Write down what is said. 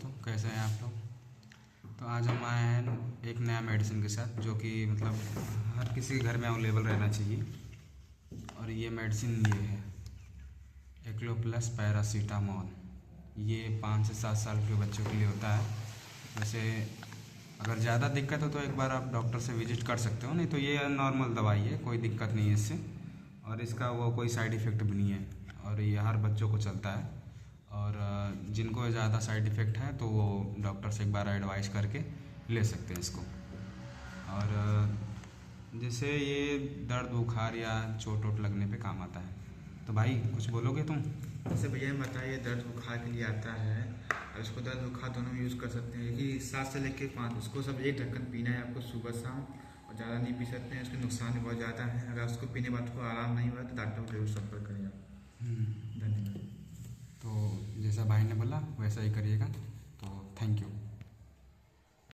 दोस्तों, कैसे हैं आप लोग। तो आज हम आए हैं एक नया मेडिसिन के साथ, जो कि मतलब हर किसी के घर में अवेलेबल रहना चाहिए। और ये मेडिसिन ये है एक्लोप्लस पैरासीटामोल। ये 5 से 7 साल के बच्चों के लिए होता है। वैसे अगर ज़्यादा दिक्कत हो तो एक बार आप डॉक्टर से विजिट कर सकते हो, नहीं तो ये नॉर्मल दवाई है, कोई दिक्कत नहीं है इससे। और इसका वो कोई साइड इफ़ेक्ट भी नहीं है, और ये हर बच्चों को चलता है। और जिनको ज़्यादा साइड इफ़ेक्ट है तो वो डॉक्टर से एक बार एडवाइस करके ले सकते हैं इसको। और जैसे ये दर्द बुखार या चोट वोट लगने पे काम आता है। तो भाई कुछ बोलोगे तुम। जैसे भैया बताइए, दर्द बुखार के लिए आता है और इसको दर्द बुखार दोनों में यूज़ कर सकते हैं। कि 7 से लेकर 5 इसको सब एक ढक्कन पीना है आपको सुबह शाम, और ज़्यादा नहीं पी सकते हैं, इसके नुकसान भी बहुत ज़्यादा है। अगर उसको पीने के बाद को आराम नहीं हुआ तो डॉक्टर को जरूर संपर्क करें आप। धन्यवाद। तो जैसा भाई ने बोला वैसा ही करिएगा। तो थैंक यू।